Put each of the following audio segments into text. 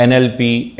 NLP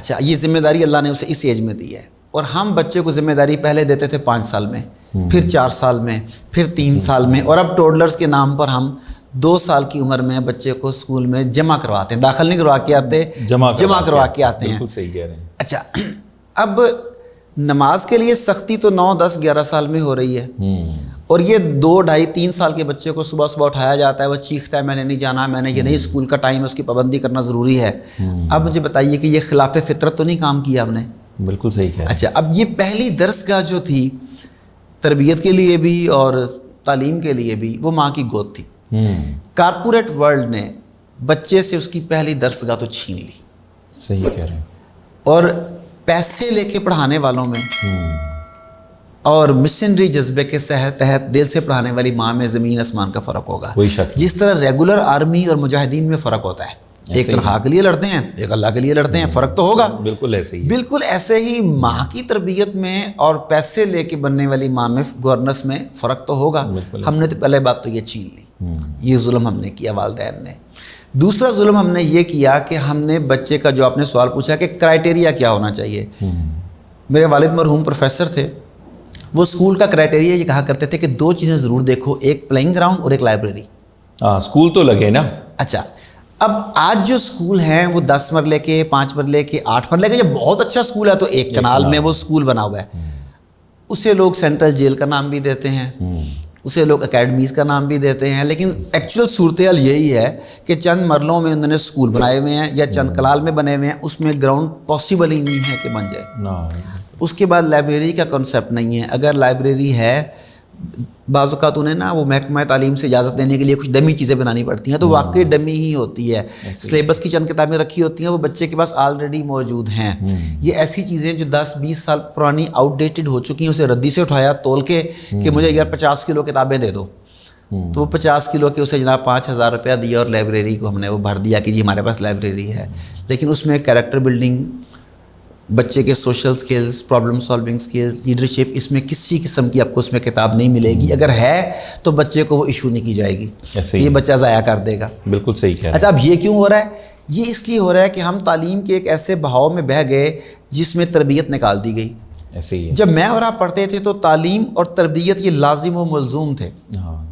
اچھا یہ ذمہ داری اللہ نے اسے اس ایج میں دی ہے، اور ہم بچے کو ذمہ داری پہلے دیتے تھے 5 سال میں، پھر 4 سال میں، پھر 3 سال میں، اور اب ٹوڈلرز کے نام پر ہم 2 سال کی عمر میں بچے کو اسکول میں جمع کرواتے ہیں، داخل نہیں کروا کے آتے، جمع کروا کے آتے ہیں۔ بالکل صحیح کہہ رہے ہیں۔ اچھا اب نماز کے لیے سختی تو 9 10 11 سال میں ہو رہی ہے، اور یہ 2 2.5 3 سال کے بچے کو صبح صبح اٹھایا جاتا ہے، وہ چیختا ہے میں نے نہیں جانا، میں نے یہ نہیں، اسکول کا ٹائم ہے، اس کی پابندی کرنا ضروری ہے۔ اب مجھے بتائیے کہ یہ خلاف فطرت تو نہیں کام کیا ہم نے؟ بالکل صحیح کہہ رہے ہیں۔ اچھا اب یہ پہلی درسگاہ جو تھی تربیت کے لیے بھی اور تعلیم کے لیے بھی، وہ ماں کی گود تھی۔ کارپوریٹ ورلڈ نے بچے سے اس کی پہلی درسگاہ تو چھین لی، صحیح کہہ رہے ہیں۔ اور پیسے لے کے پڑھانے والوں میں اور مشنری جذبے کے تحت دل سے پڑھانے والی ماں میں زمین آسمان کا فرق ہوگا۔ کوئی شک نہیں۔ جس طرح ریگولر آرمی اور مجاہدین میں فرق ہوتا ہے، ایک تنخواہ کے لیے لڑتے ہیں، ایک اللہ کے لیے لڑتے ہیں، فرق تو ہوگا۔ بالکل ایسے ہی، بالکل ایسے ہی ماں کی تربیت میں اور پیسے لے کے بننے والی ماں میں، گورننس میں فرق تو ہوگا۔ ہم نے تو پہلے بات تو یہ چھین لی، یہ ظلم ہم نے کیا والدین نے۔ دوسرا ظلم ہم نے یہ کیا کہ ہم نے بچے کا، جو آپ نے سوال پوچھا کہ کرائٹیریا کیا ہونا چاہیے، میرے والد مرحوم پروفیسر تھے، وہ اسکول کا کرائٹیریا یہ کہا کرتے تھے کہ 2 چیزیں ضرور دیکھو، ایک پلینگ گراؤنڈ اور ایک لائبریری۔ اسکول تو لگے نا۔ اچھا اب آج جو اسکول ہیں وہ 10 مرلے کے، 5 مرلے کے، 8 مرلے کے، جب بہت اچھا اسکول ہے تو ایک کنال میں وہ اسکول بنا ہوا ہے، اسے لوگ سینٹرل جیل کا نام بھی دیتے ہیں، اسے لوگ اکیڈمیز کا نام بھی دیتے ہیں، لیکن ایکچوئل صورتحال یہی ہے کہ چند مرلوں میں انہوں نے اسکول بنائے ہوئے ہیں یا چند کلال میں بنے ہوئے ہیں، اس میں گراؤنڈ پاسبل ہی نہیں ہے کہ بن جائے۔ اس کے بعد لائبریری کا کنسیپٹ نہیں ہے، اگر لائبریری ہے بعض اوقات انہیں نا وہ محکمہ تعلیم سے اجازت لینے کے لیے کچھ ڈمی چیزیں بنانی پڑتی ہیں، تو واقعی ڈمی ہی ہوتی ہے، سلیبس کی چند کتابیں رکھی ہوتی ہیں، وہ بچے کے پاس آلریڈی موجود ہیں۔ یہ ایسی چیزیں جو 10 20 سال پرانی آؤٹ ڈیٹڈ ہو چکی ہیں، اسے ردی سے اٹھایا تول کے کہ مجھے یار 50 کلو کتابیں دے دو، تو وہ 50 کلو کے اسے جناب 5000 روپیہ دیا، اور لائبریری کو ہم نے وہ بھر دیا کہ جی ہمارے پاس لائبریری ہے، لیکن اس میں کیریکٹر بلڈنگ، بچے کے social skills, problem solving skills, leadership, اس میں کسی قسم کی آپ کو اس میں کتاب نہیں ملے گی، اگر ہے تو بچے کو وہ ایشو نہیں کی جائے گی، یہ بچہ ضائع کر دے گا۔ بالکل صحیح کہہ رہے ہیں۔ اچھا اب یہ کیوں ہو رہا ہے؟ یہ اس لیے ہو رہا ہے کہ ہم تعلیم کے ایک ایسے بہاؤ میں بہہ گئے جس میں تربیت نکال دی گئی۔ ایسے ہی ہے۔ جب میں اور آپ پڑھتے تھے تو تعلیم اور تربیت یہ لازم و ملزوم تھے،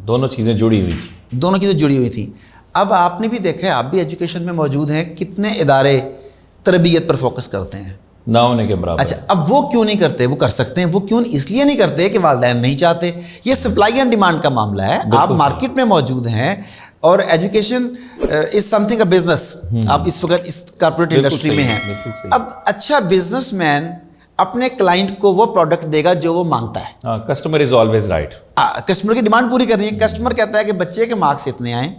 دونوں چیزیں جڑی ہوئی تھیں، دونوں چیزیں جڑی ہوئی تھیں۔ اب آپ نے بھی دیکھا ہے، آپ بھی ایجوکیشن میں موجود ہیں، کتنے ادارے تربیت پر فوکس کرتے ہیں، نہ ہونے کے برابر۔ اچھا اب وہ کیوں نہیں کرتے؟ وہ کر سکتے ہیں، وہ کیوں اس لیے نہیں کرتے کہ والدین نہیں چاہتے۔ یہ سپلائی اینڈ ڈیمانڈ کا معاملہ ہے، آپ مارکیٹ میں موجود ہیں، اور education is some thing a business, آپ اس وقت اس کارپوریٹ انڈسٹری میں ہیں۔ اب اچھا بزنس مین اپنے کلائنٹ کو وہ پروڈکٹ دے گا جو وہ مانگتا ہے۔ Customer is always right. Customer کی ڈیمانڈ پوری کرنی ہے۔ کسٹمر کہتا ہے کہ بچے کے مارکس اتنے آئیں،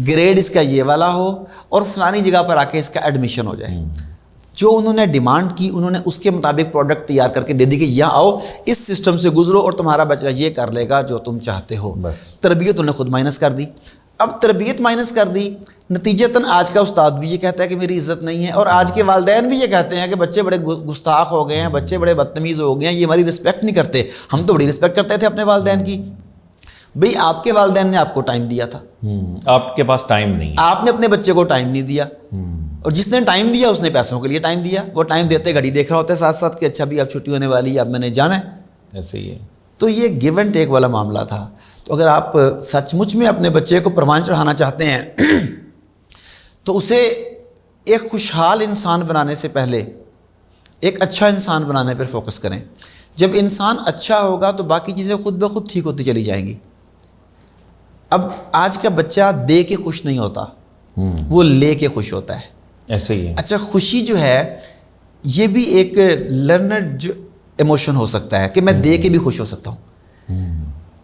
گریڈ اس کا یہ والا ہو، اور فلانی جگہ پر آ کے اس کا ایڈمیشن ہو جائے۔ جو انہوں نے ڈیمانڈ کی، انہوں نے اس کے مطابق پروڈکٹ تیار کر کے دے دی کہ یہاں آؤ، اس سسٹم سے گزرو اور تمہارا بچہ یہ کر لے گا جو تم چاہتے ہو۔ تربیت انہوں نے خود مائنس کر دی۔ اب تربیت مائنس کر دی، نتیجتاً آج کا استاد بھی یہ کہتا ہے کہ میری عزت نہیں ہے، اور آج کے والدین بھی یہ کہتے ہیں کہ بچے بڑے گستاخ ہو گئے ہیں، بچے بڑے بدتمیز ہو گئے ہیں، یہ ہماری رسپیکٹ نہیں کرتے۔ ہم تو بڑی رسپیکٹ کرتے تھے اپنے والدین کی۔ بھئی آپ کے والدین نے آپ کو ٹائم دیا تھا، آپ کے پاس ٹائم نہیں، آپ نے اپنے بچے کو ٹائم نہیں دیا، اور جس نے ٹائم دیا اس نے پیسوں کے لیے ٹائم دیا۔ وہ ٹائم دیتے گھڑی دیکھ رہا ہوتا ہے ساتھ ساتھ کہ اچھا بھی اب چھٹی ہونے والی ہے، اب میں نے جانا ہے۔ ایسے ہی ہے۔ تو یہ گیو اینڈ ٹیک والا معاملہ تھا۔ تو اگر آپ سچ مچ میں اپنے بچے کو پروان چڑھانا چاہتے ہیں تو اسے ایک خوشحال انسان بنانے سے پہلے ایک اچھا انسان بنانے پر فوکس کریں۔ جب انسان اچھا ہوگا تو باقی چیزیں خود بخود ٹھیک ہوتی چلی جائیں گی۔ اب آج کا بچہ دے کے خوش نہیں ہوتا، وہ لے کے خوش ہوتا ہے۔ ایسے ہی ہے۔ اچھا خوشی جو ہے یہ بھی ایک لرنڈ ایموشن ہو سکتا ہے کہ میں دے کے بھی خوش ہو سکتا ہوں۔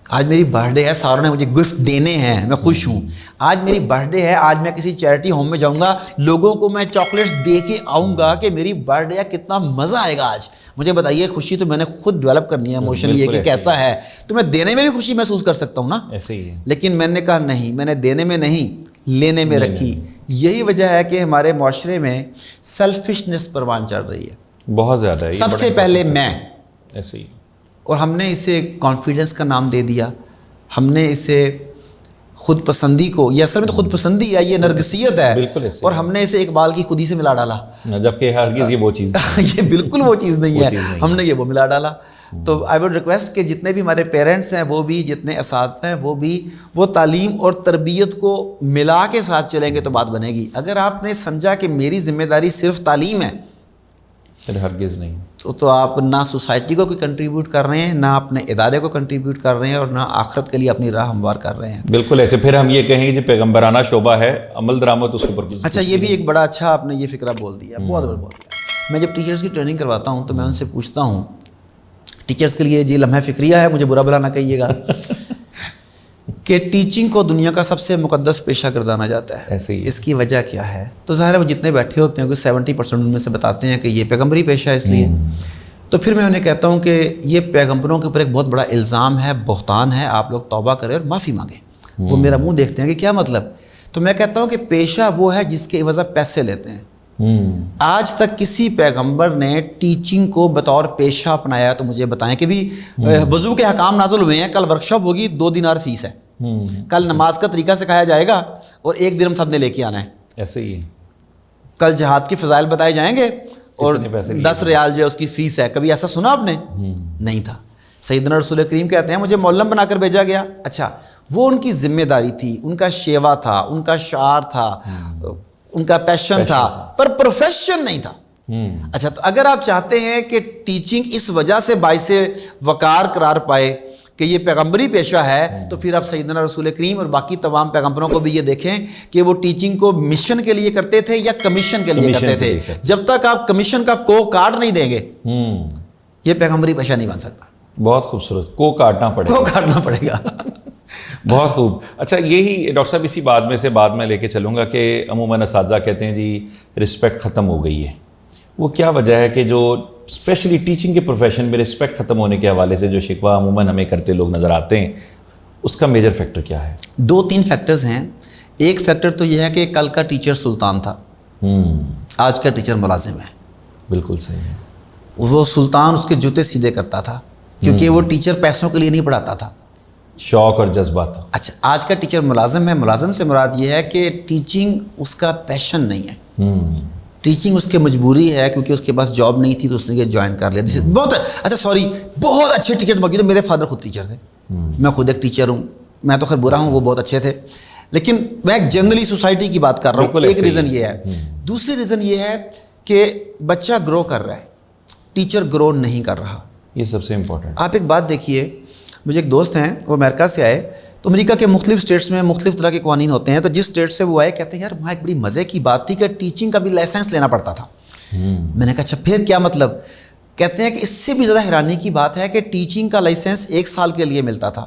آج میری برتھ ڈے ہے، ساروں نے مجھے گفٹ دینے ہیں، میں خوش ہوں۔ آج میری برتھ ڈے ہے، آج میں کسی چیریٹی ہوم میں جاؤں گا، لوگوں کو میں چاکلیٹس دے کے آؤں گا کہ میری برتھ ڈے ہے، کتنا مزہ آئے گا آج۔ مجھے بتائیے خوشی تو میں نے خود ڈیولپ کرنی ہے، ایموشن یہ کہ کیسا ہے، تو میں دینے میں بھی خوشی محسوس کر سکتا ہوں نا۔ ایسے ہی ہے۔ لیکن میں نے کہا نہیں، میں نے دینے میں نہیں لینے میں رکھی۔ یہی وجہ ہے کہ ہمارے معاشرے میں سیلفشنس پروان چڑھ رہی ہے، بہت زیادہ ہے۔ سب سے پہلے میں، ایسے ہی، اور ہم نے اسے کانفیڈنس کا نام دے دیا، ہم نے اسے خود پسندی کو، یہ اصل میں تو خود پسندی ہے، یہ نرگسیت ہے، بالکل ایسے، اور ہم نے اسے اقبال کی خودی سے ملا ڈالا، جبکہ ہرگز یہ وہ چیز یہ بالکل وہ چیز نہیں ہے، ہم نے یہ وہ ملا ڈالا. تو آئی وڈ ریکویسٹ کہ جتنے بھی ہمارے پیرنٹس ہیں وہ بھی، جتنے اساتذہ ہیں وہ بھی، وہ تعلیم اور تربیت کو ملا کے ساتھ چلیں گے تو بات بنے گی. اگر آپ نے سمجھا کہ میری ذمہ داری صرف تعلیم ہے، ہرگز نہیں، تو آپ نہ سوسائٹی کو کوئی کنٹریبیوٹ کر رہے ہیں، نہ اپنے ادارے کو کنٹریبیوٹ کر رہے ہیں، اور نہ آخرت کے لیے اپنی راہ ہموار کر رہے ہیں. بالکل ایسے. پھر ہم یہ کہیں گے جو پیغمبرانہ شعبہ ہے، عمل درآمد اس کے اوپر. اچھا، یہ بھی ایک بڑا اچھا آپ نے یہ فکرہ بول دیا، بہت بڑا بول دیا. میں جب ٹیچرز کی ٹریننگ کرواتا ہوں تو میں ان سے پوچھتا ہوں، ٹیچرز کے لیے جی لمحہ فکریہ ہے، مجھے برا بھلا نہ کہیے گا، کہ ٹیچنگ کو دنیا کا سب سے مقدس پیشہ گردانا جاتا ہے، ایسے ہی اس کی وجہ کیا ہے؟ تو ظاہر ہے وہ جتنے بیٹھے ہوتے ہیں کوئی 70% ان میں سے بتاتے ہیں کہ یہ پیغمبری پیشہ ہے اس لیے. تو پھر میں انہیں کہتا ہوں کہ یہ پیغمبروں کے اوپر ایک بہت بڑا الزام ہے، بہتان ہے، آپ لوگ توبہ کریں اور معافی مانگیں. وہ میرا منہ دیکھتے ہیں کہ کیا مطلب؟ تو میں کہتا ہوں کہ پیشہ وہ ہے جس کے عوض پیسے لیتے ہیں. آج تک کسی پیغمبر نے ٹیچنگ کو بطور پیشہ اپنایا تو مجھے بتائیں کہ بھی وضو کے حکام نازل ہوئے ہیں، کل ورکشاپ ہوگی، 2 دینار فیس ہے، کل نماز کا طریقہ سکھایا جائے گا اور 1 درہم سب نے لے کے آنا ہے، ایسے ہی. کل جہاد کے فضائل بتائے جائیں گے اور 10 ریال جو ہے اس کی فیس ہے. کبھی ایسا سنا آپ نے؟ نہیں تھا. سیدنا رسول کریم کہتے ہیں مجھے مولم بنا کر بھیجا گیا. اچھا، وہ ان کی ذمہ داری تھی، ان کا شیوا تھا، ان کا شعار تھا، ان کا پیشن تھا، پر پروفیشن نہیں تھا. اچھا، تو اگر آپ چاہتے ہیں کہ ٹیچنگ اس وجہ سے باعث وقار قرار پائے کہ یہ پیغمبری پیشہ ہے، تو پھر آپ سیدنا رسول کریم اور باقی تمام پیغمبروں کو بھی یہ دیکھیں کہ وہ ٹیچنگ کو مشن کے لیے کرتے تھے یا کمیشن کے لیے کرتے تھے. جب تک آپ کمیشن کا کو کارڈ نہیں دیں گے یہ پیغمبری پیشہ نہیں بن سکتا. بہت خوبصورت. کو کاٹنا پڑے گا. بہت خوب. اچھا، یہی ڈاکٹر صاحب اسی بات میں سے بعد میں لے کے چلوں گا کہ عموماً اساتذہ کہتے ہیں جی رسپیکٹ ختم ہو گئی ہے. وہ کیا وجہ ہے کہ جو اسپیشلی ٹیچنگ کے پروفیشن میں رسپیکٹ ختم ہونے کے حوالے سے جو شکوہ عموماً ہمیں کرتے لوگ نظر آتے ہیں، اس کا میجر فیکٹر کیا ہے؟ 2-3 فیکٹرز ہیں. ایک فیکٹر تو یہ ہے کہ کل کا ٹیچر سلطان تھا، آج کا ٹیچر ملازم ہے. بالکل صحیح ہے. وہ سلطان اس کے جوتے سیدھے کرتا تھا کیونکہ وہ ٹیچر پیسوں کے لیے نہیں پڑھاتا تھا، شوق اور جذبات. اچھا، آج کا ٹیچر ملازم ہے. ملازم سے مراد یہ ہے کہ ٹیچنگ اس کا پیشن نہیں ہے، ٹیچنگ اس کی مجبوری ہے کیونکہ اس کے پاس جاب نہیں تھی تو اس نے یہ جوائن کر لیا. بہت اچھا، سوری، بہت اچھے ٹیچرز موجود ہیں. میرے فادر خود ٹیچر تھے، میں خود ایک ٹیچر ہوں. میں تو خیر برا ہوں، وہ بہت اچھے تھے، لیکن میں جنرلی سوسائٹی کی بات کر رہا ہوں. ایک ریزن یہ ہے. دوسری ریزن یہ ہے کہ بچہ گرو کر رہا ہے، ٹیچر گرو نہیں کر رہا. یہ سب سے امپورٹنٹ. آپ ایک بات دیکھیے، مجھے ایک دوست ہیں، وہ امریکہ سے آئے، تو امریکہ کے مختلف اسٹیٹس میں مختلف طرح کے قوانین ہوتے ہیں. تو جس اسٹیٹ سے وہ آئے کہتے ہیں یار وہاں ایک بڑی مزے کی بات تھی کہ ٹیچنگ کا بھی لائسنس لینا پڑتا تھا. میں نے کہا اچھا پھر کیا مطلب؟ کہتے ہیں کہ اس سے بھی زیادہ حیرانی کی بات ہے کہ ٹیچنگ کا لائسنس 1 سال کے لیے ملتا تھا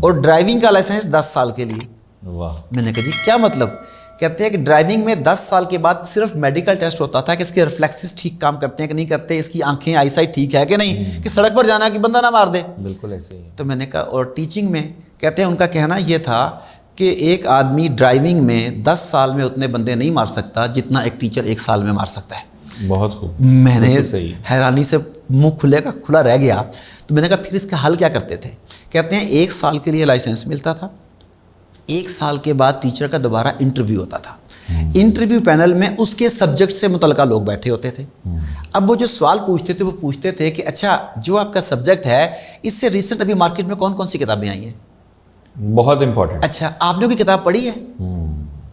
اور ڈرائیونگ کا لائسنس 10 سال کے لیے. میں نے کہا جی کیا مطلب؟ کہتے ہیں کہ ڈرائیونگ میں 10 سال کے بعد صرف میڈیکل ٹیسٹ ہوتا تھا کہ اس کے ریفلیکسز ٹھیک کام کرتے ہیں کہ نہیں کرتے، اس کی آنکھیں آئی سائٹ ٹھیک ہے کہ نہیں، کہ سڑک پر جانا کہ بندہ نہ مار دے. بالکل ایسے ہی. تو میں نے کہا اور ٹیچنگ میں کہتے ہیں ان کا کہنا یہ تھا کہ ایک آدمی ڈرائیونگ میں 10 سال میں اتنے بندے نہیں مار سکتا جتنا ایک ٹیچر 1 سال میں مار سکتا ہے. بہت خوب. میں نے حیرانی سے منہ کھلا رہ گیا. تو میں نے کہا پھر اس کا حل کیا کرتے تھے؟ کہتے ہیں 1 سال کے لیے لائسنس ملتا تھا، 1 سال کے بعد ٹیچر کا دوبارہ انٹرویو ہوتا تھا. انٹرویو پینل میں اس کے سبجیکٹ سے متعلقہ لوگ بیٹھے ہوتے تھے. اب وہ جو سوال پوچھتے تھے وہ پوچھتے تھے کہ اچھا جو آپ کا سبجیکٹ ہے اس سے ریسنٹ ابھی مارکیٹ میں کون کون سی کتابیں آئی ہیں؟ بہت امپورٹنٹ. اچھا آپ نے کوئی کتاب پڑھی ہے؟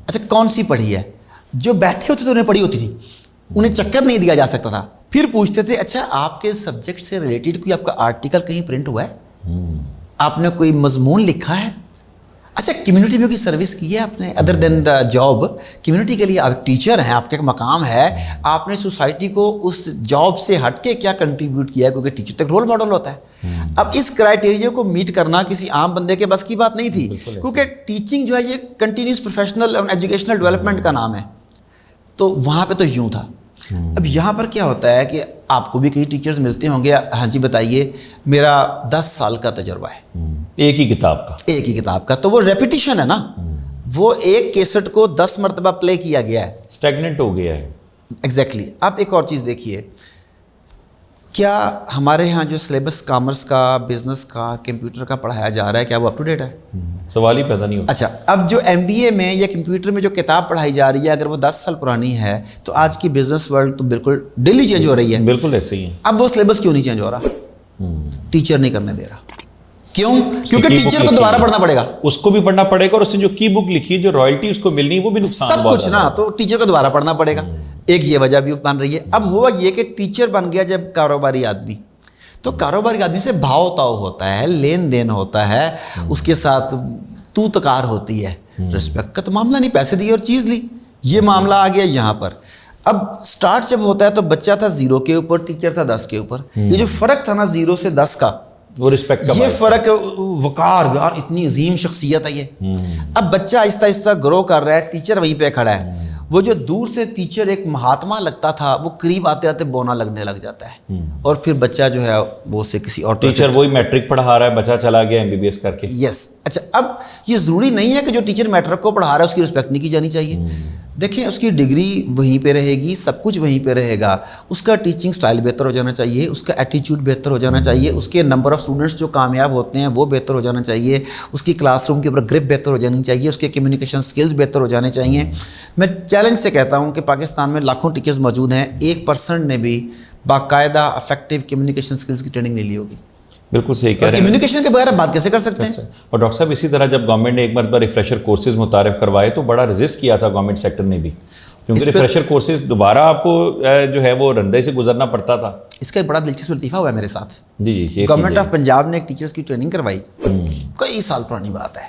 اچھا کون سی پڑھی ہے؟ جو بیٹھے ہوتے تھے انہیں پڑھی ہوتی تھی، انہیں چکر نہیں دیا جا سکتا تھا. پھر پوچھتے تھے اچھا آپ کے سبجیکٹ سے ریلیٹڈ کوئی آپ کا آرٹیکل کہیں پرنٹ ہوا ہے؟ آپ نے کوئی مضمون لکھا ہے؟ اچھا کمیونٹی میں کوئی سروس کی ہے آپ نے other than the job? Community کے لیے آپ ٹیچر ہیں، آپ کا ایک مقام ہے، آپ نے سوسائٹی کو اس جاب سے ہٹ کے کیا کنٹریبیوٹ کیا ہے؟ کیونکہ ٹیچر تو ایک رول ماڈل ہوتا ہے. اب اس کرائٹیریا کو میٹ کرنا کسی عام بندے کے بس کی بات نہیں تھی، کیونکہ ٹیچنگ جو ہے یہ کنٹینیوس پروفیشنل اور ایجوکیشنل ڈیولپمنٹ کا نام ہے. تو وہاں پہ تو یوں تھا. اب یہاں پر کیا ہوتا ہے کہ آپ کو بھی کئی ٹیچرز ملتے ہوں گے، ہاں جی بتائیے، میرا 10 سال کا تجربہ ہے ایک ہی کتاب کا. تو وہ ریپیٹیشن ہے نا، وہ ایک کیسٹ کو 10 مرتبہ پلے کیا گیا ہے، اسٹیگننٹ ہو گیا ہے. ایگزیکٹلی. اب ایک اور چیز دیکھیے کیا ہمارے ہاں جو سلیبس کامرس کا، بزنس کا، کمپیوٹر کا پڑھایا جا رہا ہے کیا وہ اپ ٹو ڈیٹ ہے؟ سوال ہی پیدا نہیں ہوتا. اچھا، اب جو MBA میں یا کمپیوٹر میں جو کتاب پڑھائی جا رہی ہے اگر وہ 10 سال پرانی ہے تو آج کی بزنس ورلڈ تو بالکل ڈیلی چینج ہو رہی ہے. بالکل ایسے ہی ہے. اب وہ سلیبس کیوں نہیں چینج ہو رہا؟ ٹیچر نہیں کرنے دے رہا. کیوں؟ کیونکہ ٹیچر کو دوبارہ پڑھنا پڑے گا. اس کو بھی پڑھنا پڑے گا اور اس نے جو کی بک لکھی ہے جو رائلٹی اس کو ملنی ہے وہ بھی نقصان سب کچھ نا، تو ٹیچر کو دوبارہ پڑھنا پڑے گا. ایک یہ وجہ بھی بن رہی ہے. اب ہوا یہ کہ ٹیچر بن گیا جب کاروباری آدمی، تو کاروباری آدمی سے بھاؤ تاؤ ہوتا ہے، لین دین ہوتا ہے، اس کے ساتھ تو تکار ہوتی ہے. رسپیکٹ کا تو معاملہ نہیں، پیسے دیے اور چیز لی. یہ معاملہ آ گیا یہاں پر. اب سٹارٹ جب ہوتا ہے تو بچہ تھا 0 کے اوپر، ٹیچر تھا 10 کے اوپر. یہ جو فرق تھا نا 0 سے 10 کا، وہ رسپیکٹ کا، یہ فرق وقار، یار اتنی عظیم شخصیت ہے یہ. اب بچہ آہستہ آہستہ گرو کر رہا ہے، ٹیچر وہیں پہ کھڑا ہے. وہ جو دور سے ٹیچر ایک مہاتما لگتا تھا وہ قریب آتے آتے بونا لگنے لگ جاتا ہے. اور پھر بچہ جو ہے وہ سے کسی اور ٹیچر وہی میٹرک پڑھا رہا ہے، بچہ چلا گیا MBBS کر کے. یس. اچھا، اب یہ ضروری نہیں ہے کہ جو ٹیچر میٹرک کو پڑھا رہا ہے اس کی رسپیکٹ نہیں کی جانی چاہیے. دیکھیں اس کی ڈگری وہیں پہ رہے گی، سب کچھ وہیں پہ رہے گا. اس کا ٹیچنگ سٹائل بہتر ہو جانا چاہیے، اس کا ایٹیچیوڈ بہتر ہو جانا چاہیے، اس کے نمبر آف اسٹوڈنٹس جو کامیاب ہوتے ہیں وہ بہتر ہو جانا چاہیے، اس کی کلاس روم کے اوپر گرپ بہتر ہو جانی چاہیے، اس کے کمیونیکیشن سکلز بہتر ہو جانے چاہیے. میں چیلنج سے کہتا ہوں کہ پاکستان میں لاکھوں ٹیچرز موجود ہیں، 1% نے بھی باقاعدہ افیکٹو کمیونیکیشن سکلز کی ٹریننگ نہیں لی ہوگی. بالکل صحیح کہہ رہے ہیں. کمیونیکیشن کے بغیر آپ بات کیسے کر سکتے ہیں؟ اور ڈاکٹر صاحب اسی طرح جب گورنمنٹ نے ایک مرتبہ ریفریشر کورسز متعارف کروائے تو بڑا رزسٹ کیا تھا گورنمنٹ سیکٹر نے بھی، کیونکہ ریفریشر کورسز دوبارہ آپ کو جو ہے وہ رندے سے گزرنا پڑتا تھا. اس کا ایک بڑا دلچسپ لطیفہ ہوا ہے میرے ساتھ. جی گورنمنٹ آف پنجاب نے ایک ٹیچرز کی ٹریننگ کروائی، کئی سال پرانی بات ہے.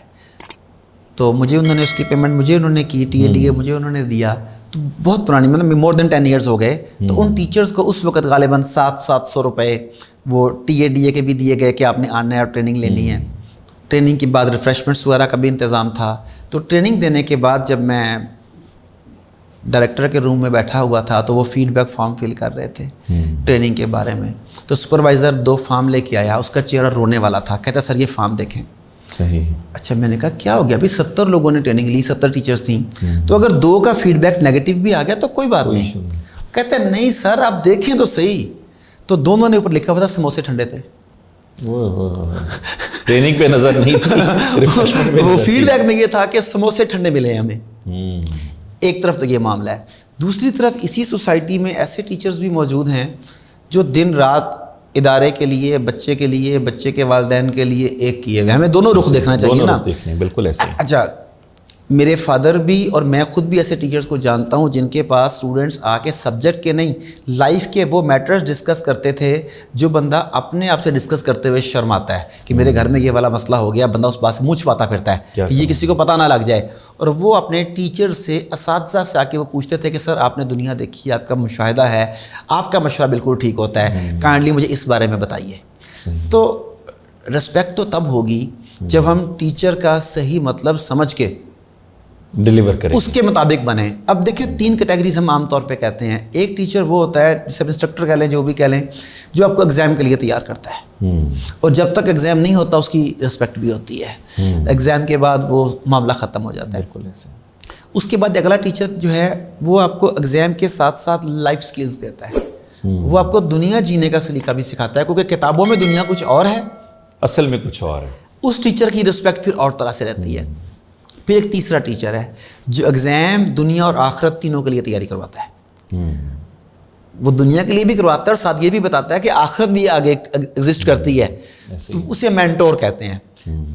تو مجھے انہوں نے اس کی پیمنٹ مجھے انہوں نے کی، TADA مجھے انہوں نے دیا. تو بہت پرانی، مطلب مور دین 10 ایئرس ہو گئے. تو ان ٹیچرز کو اس وقت غالباً 700 روپے وہ TADA کے بھی دیے گئے کہ آپ نے آنا ہے اور ٹریننگ لینی ہے. ٹریننگ کے بعد ریفریشمنٹس وغیرہ کا بھی انتظام تھا. تو ٹریننگ دینے کے بعد جب میں ڈائریکٹر کے روم میں بیٹھا ہوا تھا تو وہ فیڈ بیک فارم فل کر رہے تھے ٹریننگ کے بارے میں. تو سپروائزر 2 فارم لے کے آیا، اس کا چہرہ رونے والا تھا. کہتا سر یہ فارم دیکھیں. صحیح. اچھا، میں نے کہا کیا ہو گیا؟ ابھی 70 لوگوں نے ٹریننگ لی، 70 ٹیچرز تھیں. تو اگر 2 کا فیڈ بیک نیگیٹو بھی آ گیا تو کوئی بات نہیں. کہتے نہیں سر آپ دیکھیں تو صحیح. تو دونوں نے اوپر لکھا ہوا تھا سموسے ٹھنڈے تھے. ٹریننگ پہ نظر نہیں تھی، وہ فیڈ بیک میں یہ تھا کہ سموسے ٹھنڈے ملے ہیں ہمیں. ایک طرف تو یہ معاملہ ہے. دوسری طرف اسی سوسائٹی میں ایسے ٹیچرز بھی موجود ہیں جو دن رات ادارے کے لیے، بچے کے لیے، بچے کے والدین کے لیے ایک کیے ہوئے. ہمیں دونوں رخ دیکھنا چاہیے نا. بالکل ایسے. اچھا، میرے فادر بھی اور میں خود بھی ایسے ٹیچرز کو جانتا ہوں جن کے پاس اسٹوڈنٹس آ کے سبجیکٹ کے نہیں، لائف کے وہ میٹرز ڈسکس کرتے تھے جو بندہ اپنے آپ سے ڈسکس کرتے ہوئے شرم آتا ہے کہ میرے گھر میں یہ والا مسئلہ ہو گیا. بندہ اس بات سے منہ چھپاتا پھرتا ہے کہ یہ کسی کو پتہ نہ لگ جائے. اور وہ اپنے ٹیچر سے، اساتذہ سے آ کے وہ پوچھتے تھے کہ سر آپ نے دنیا دیکھی، آپ کا مشاہدہ ہے، آپ کا مشورہ بالکل ٹھیک ہوتا ہے، کائنڈلی مجھے اس بارے میں بتائیے. تو رسپیکٹ تو تب ہوگی جب ہم ٹیچر کا صحیح مطلب سمجھ کے ڈیلیور کریں، اس کے مطابق بنیں. اب دیکھیں 3 کیٹیگریز ہم عام طور پہ کہتے ہیں. ایک ٹیچر وہ ہوتا ہے جسے انسٹرکٹر کہہ لیں، جو بھی کہہ لیں، جو آپ کو ایگزام کے لیے تیار کرتا ہے اور جب تک ایگزام نہیں ہوتا اس کی رسپیکٹ بھی ہوتی ہے. ایگزام کے بعد وہ معاملہ ختم ہو جاتا ہے. اس کے بعد اگلا ٹیچر جو ہے وہ آپ کو ایگزام کے ساتھ ساتھ لائف سکلز دیتا ہے. وہ آپ کو دنیا جینے کا سلیقہ بھی سکھاتا ہے، کیونکہ کتابوں میں دنیا کچھ اور ہے، اصل میں کچھ اور ہے. اس ٹیچر کی رسپیکٹ پھر اور طرح سے رہتی ہے. پھر ایک تیسرا ٹیچر ہے جو ایگزام، دنیا اور آخرت تینوں کے لیے تیاری کرواتا ہے. وہ دنیا کے لیے بھی کرواتا ہے اور ساتھ یہ بھی بتاتا ہے کہ آخرت بھی آگے ایگزسٹ کرتی ہے. تو اسے مینٹور کہتے ہیں.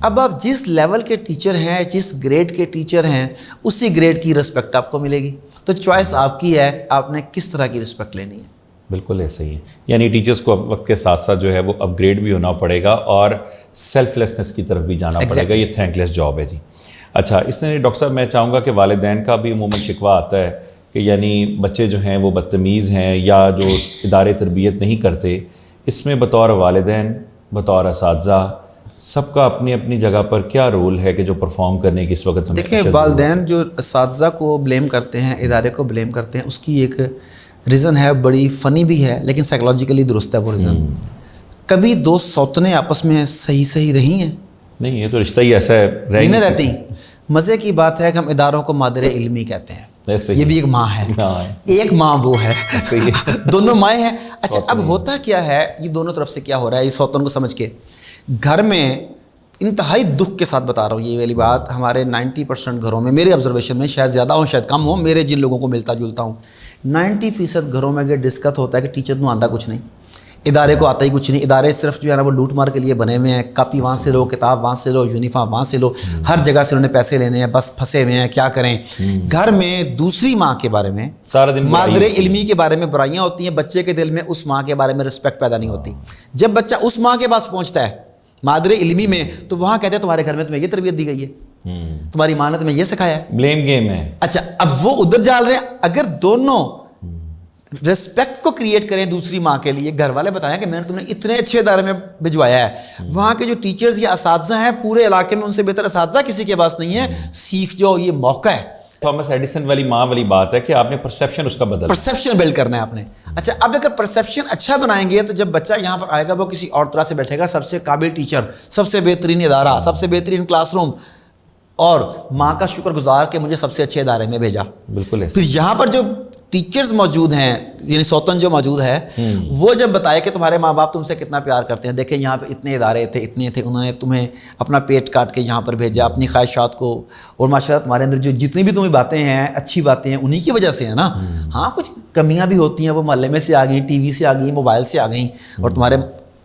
اب آپ جس لیول کے ٹیچر ہیں، جس گریڈ کے ٹیچر ہیں، اسی گریڈ کی رسپیکٹ آپ کو ملے گی. تو چوائس آپ کی ہے، آپ نے کس طرح کی رسپیکٹ لینی ہے. بالکل ایسا ہی ہے. یعنی ٹیچرز کو وقت کے ساتھ ساتھ جو ہے وہ اپ گریڈ بھی ہونا پڑے گا اور سیلف لیسنس کی طرف بھی جانا پڑے گا. یہ تھینک لیس جاب ہے جی. اچھا، اس نے ڈاکٹر صاحب میں چاہوں گا کہ والدین کا بھی عموماً شکوہ آتا ہے کہ یعنی بچے جو ہیں وہ بدتمیز ہیں یا جو ادارے تربیت نہیں کرتے. اس میں بطور والدین، بطور اساتذہ، سب کا اپنی اپنی جگہ پر کیا رول ہے کہ جو پرفارم کرنے کی اس وقت ہمیں؟ دیکھیں، والدین جو اساتذہ کو بلیم کرتے ہیں، ادارے کو بلیم کرتے ہیں، اس کی ایک ریزن ہے، بڑی فنی بھی ہے لیکن سائیکلوجیکلی درست ہے وہ ریزن. کبھی 2 سوتنیں آپس میں صحیح رہی ہیں؟ نہیں، یہ تو رشتہ ہی ایسا ہے، نہیں رہتی. مزے کی بات ہے کہ ہم اداروں کو مادر علمی کہتے ہیں. یہ بھی ایک ماں ہے، ایک ماں وہ ہے، دونوں مائیں ہیں. اچھا، اچھا اب ہوتا کیا ہے, یہ دونوں طرف سے کیا ہو رہا ہے, یہ سوتن کو سمجھ کے گھر میں انتہائی دکھ کے ساتھ بتا رہا ہوں یہ والی بات, ہمارے 90% گھروں میں, میرے آبزرویشن میں, شاید زیادہ ہوں شاید کم ہوں, میرے جن لوگوں کو ملتا جلتا ہوں, 90% گھروں میں اگر ڈسکس ہوتا ہے کہ ٹیچر کو آتا کچھ نہیں, ادارے کو آتا ہی کچھ نہیں, ادارے صرف جو ہے نا وہ لوٹ مار کے لیے بنے ہوئے ہیں, کاپی وہاں سے لو, کتاب وہاں سے لو, یونیفارم وہاں سے لو, ہر جگہ سے انہوں نے پیسے لینے ہیں, بس پھنسے ہوئے ہیں, کیا کریں. گھر میں دوسری ماں کے بارے میں, مادر علمی کے بارے میں برائیاں ہوتی ہیں, بچے کے دل میں اس ماں کے بارے میں رسپیکٹ پیدا نہیں ہوتی. جب بچہ اس ماں کے پاس پہنچتا ہے مادر علمی میں, تو وہاں کہتے ہیں تمہارے گھر میں تمہیں یہ تربیت دی گئی ہے, تمہاری ماں نے تمہیں یہ سکھایا ہے, بلیم گیم ہے. اچھا اب وہ ادھر جال رہے ہیں. اگر دونوں ریسپیکٹ کو کریٹ کریں دوسری ماں کے لیے, گھر والے بتائیں کہ میں نے تمہیں اتنے اچھے ادارے میں بھجوایا ہے, وہاں کے جو ٹیچرز یا اساتذہ ہیں پورے علاقے میں ان سے بہتر اساتذہ کسی کے پاس نہیں ہے, سیکھ جاؤ, یہ موقع ہے. تھامس ایڈیسن والی ماں والی بات ہے کہ آپ نے پرسیپشن اس کا بدل, پرسیپشن بلڈ کرنا ہے آپ نے. اچھا اب اگر پرسیپشن اچھا بنائیں گے تو جب بچہ یہاں پر آئے گا وہ کسی اور طرح سے بیٹھے گا, سب سے قابل ٹیچر, سب سے بہترین ادارہ, سب سے بہترین کلاس روم, اور ماں کا شکر گزار کہ مجھے سب سے اچھے ادارے میں بھیجا. بالکل. پھر یہاں پر جو ٹیچرز موجود ہیں, یعنی سوتن جو موجود ہے, وہ جب بتائے کہ تمہارے ماں باپ تم سے کتنا پیار کرتے ہیں, دیکھیں یہاں پہ اتنے ادارے تھے, اتنے تھے, انہوں نے تمہیں اپنا پیٹ کاٹ کے یہاں پر بھیجا, اپنی خواہشات کو, اور ماشاءاللہ تمہارے اندر جو جتنی بھی تمہیں باتیں ہیں, اچھی باتیں ہیں, انہی کی وجہ سے ہے نا. ہاں کچھ کمیاں بھی ہوتی ہیں, وہ محلے میں سے آ گئیں, ٹی وی سے آ گئیں, موبائل سے آ گئیں, اور تمہارے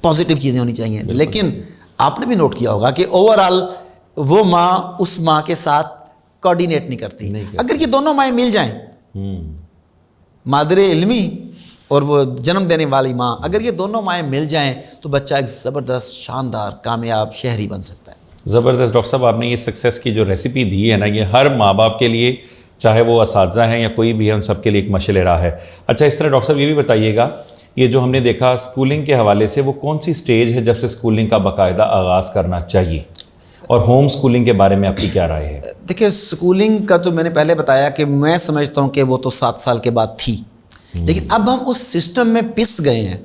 پازیٹیو چیزیں ہونی چاہیے. لیکن آپ نے بھی نوٹ کیا ہوگا کہ اوور آل وہ ماں اس ماں کے ساتھ کوآرڈینیٹ نہیں کرتی. اگر یہ دونوں مائیں مل جائیں, مادر علمی اور وہ جنم دینے والی ماں, اگر یہ دونوں مائیں مل جائیں تو بچہ ایک زبردست شاندار کامیاب شہری بن سکتا ہے. زبردست. ڈاکٹر صاحب آپ نے یہ سکسیس کی جو ریسیپی دی ہے نا, یہ ہر ماں باپ کے لیے, چاہے وہ اساتذہ ہیں یا کوئی بھی ہے, ان سب کے لیے ایک مشعل راہ ہے. اچھا اس طرح ڈاکٹر صاحب یہ بھی بتائیے گا, یہ جو ہم نے دیکھا اسکولنگ کے حوالے سے, وہ کون سی سٹیج ہے جب سے اسکولنگ کا باقاعدہ آغاز کرنا چاہیے, اور ہوم اسکولنگ کے بارے میں آپ کی کیا رائے ہے؟ دیکھیں اسکولنگ کا تو میں نے پہلے بتایا کہ میں سمجھتا ہوں کہ وہ تو 7 سال کے بعد تھی, لیکن اب ہم اس سسٹم میں پس گئے ہیں